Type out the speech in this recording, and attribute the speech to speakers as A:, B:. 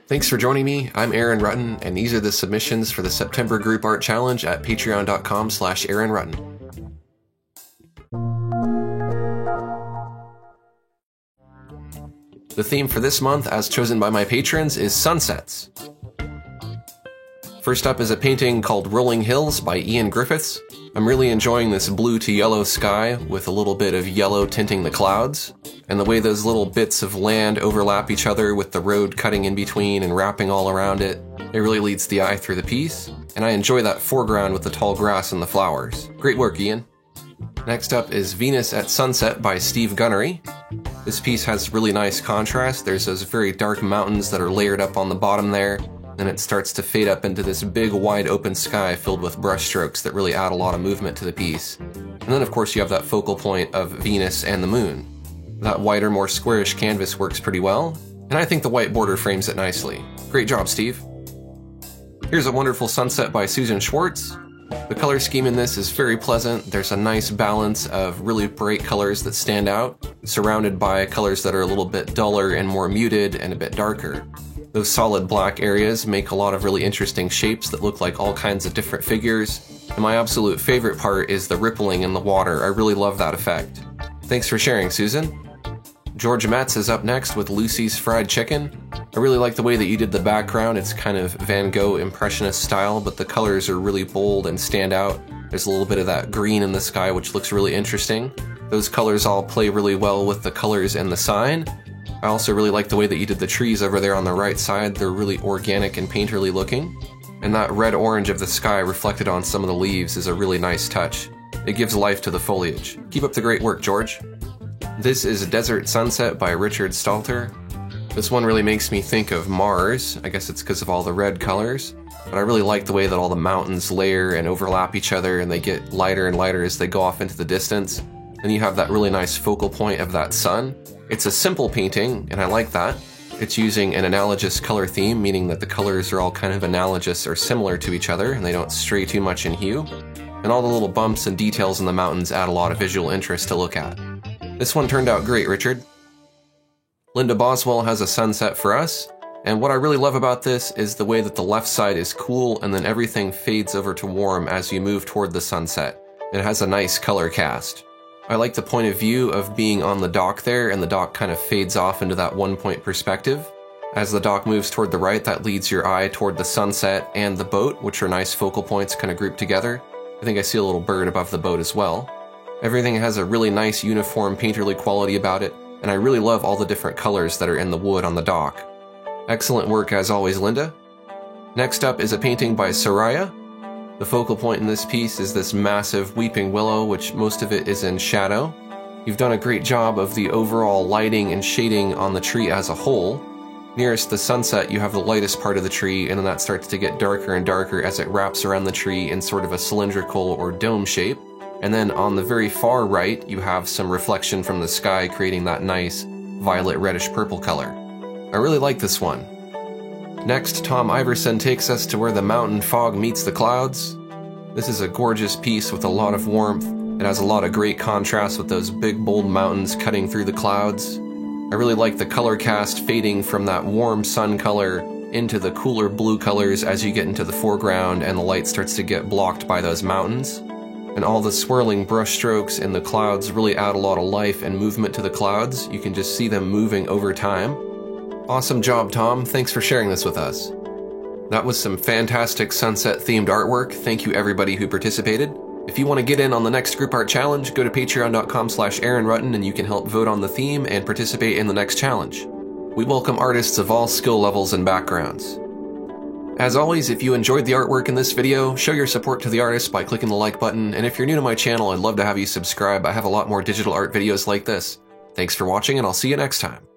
A: Thanks for joining me. I'm Aaron Rutten, and these are the submissions for the September Group Art Challenge at patreon.com/AaronRutten. The theme for this month, as chosen by my patrons, is sunsets. First up is a painting called Rolling Hills by Ian Griffiths. I'm really enjoying this blue to yellow sky with a little bit of yellow tinting the clouds, and the way those little bits of land overlap each other with the road cutting in between and wrapping all around it. It really leads the eye through the piece, and I enjoy that foreground with the tall grass and the flowers. Great work, Ian. Next up is Venus at Sunset by Steve Gunnery. This piece has really nice contrast. There's those very dark mountains that are layered up on the bottom there, and it starts to fade up into this big wide open sky filled with brush strokes that really add a lot of movement to the piece. And then of course you have that focal point of Venus and the moon. That wider, more squarish canvas works pretty well, and I think the white border frames it nicely. Great job, Steve. Here's a wonderful sunset by Susan Schwartz. The color scheme in this is very pleasant. There's a nice balance of really bright colors that stand out, surrounded by colors that are a little bit duller and more muted and a bit darker. Those solid black areas make a lot of really interesting shapes that look like all kinds of different figures. And my absolute favorite part is the rippling in the water. I really love that effect. Thanks for sharing, Susan. George Metz is up next with Lucy's Fried Chicken. I really like the way that you did the background. It's kind of Van Gogh Impressionist style, but the colors are really bold and stand out. There's a little bit of that green in the sky, which looks really interesting. Those colors all play really well with the colors in the sign. I also really like the way that you did the trees over there on the right side. They're really organic and painterly looking. And that red-orange of the sky reflected on some of the leaves is a really nice touch. It gives life to the foliage. Keep up the great work, George. This is Desert Sunset by Richard Stalter. This one really makes me think of Mars. I guess it's because of all the red colors. But I really like the way that all the mountains layer and overlap each other, and they get lighter and lighter as they go off into the distance. And you have that really nice focal point of that sun. It's a simple painting, and I like that. It's using an analogous color theme, meaning that the colors are all kind of analogous or similar to each other, and they don't stray too much in hue. And all the little bumps and details in the mountains add a lot of visual interest to look at. This one turned out great, Richard. Linda Boswell has a sunset for us, and what I really love about this is the way that the left side is cool and then everything fades over to warm as you move toward the sunset. It has a nice color cast. I like the point of view of being on the dock there, and the dock kind of fades off into that one-point perspective. As the dock moves toward the right, that leads your eye toward the sunset and the boat, which are nice focal points kind of grouped together. I think I see a little bird above the boat as well. Everything has a really nice uniform painterly quality about it, and I really love all the different colors that are in the wood on the dock. Excellent work as always, Linda. Next up is a painting by Soraya. The focal point in this piece is this massive weeping willow, which most of it is in shadow. You've done a great job of the overall lighting and shading on the tree as a whole. Nearest the sunset, you have the lightest part of the tree, and then that starts to get darker and darker as it wraps around the tree in sort of a cylindrical or dome shape. And then on the very far right, you have some reflection from the sky, creating that nice violet reddish purple color. I really like this one. Next, Tom Iverson takes us to where the mountain fog meets the clouds. This is a gorgeous piece with a lot of warmth. It has a lot of great contrast with those big bold mountains cutting through the clouds. I really like the color cast fading from that warm sun color into the cooler blue colors as you get into the foreground and the light starts to get blocked by those mountains. And all the swirling brush strokes in the clouds really add a lot of life and movement to the clouds. You can just see them moving over time. Awesome job, Tom. Thanks for sharing this with us. That was some fantastic sunset-themed artwork. Thank you everybody who participated. If you want to get in on the next Group Art Challenge, go to patreon.com/AaronRutten and you can help vote on the theme and participate in the next challenge. We welcome artists of all skill levels and backgrounds. As always, if you enjoyed the artwork in this video, show your support to the artist by clicking the like button, and if you're new to my channel, I'd love to have you subscribe. I have a lot more digital art videos like this. Thanks for watching, and I'll see you next time.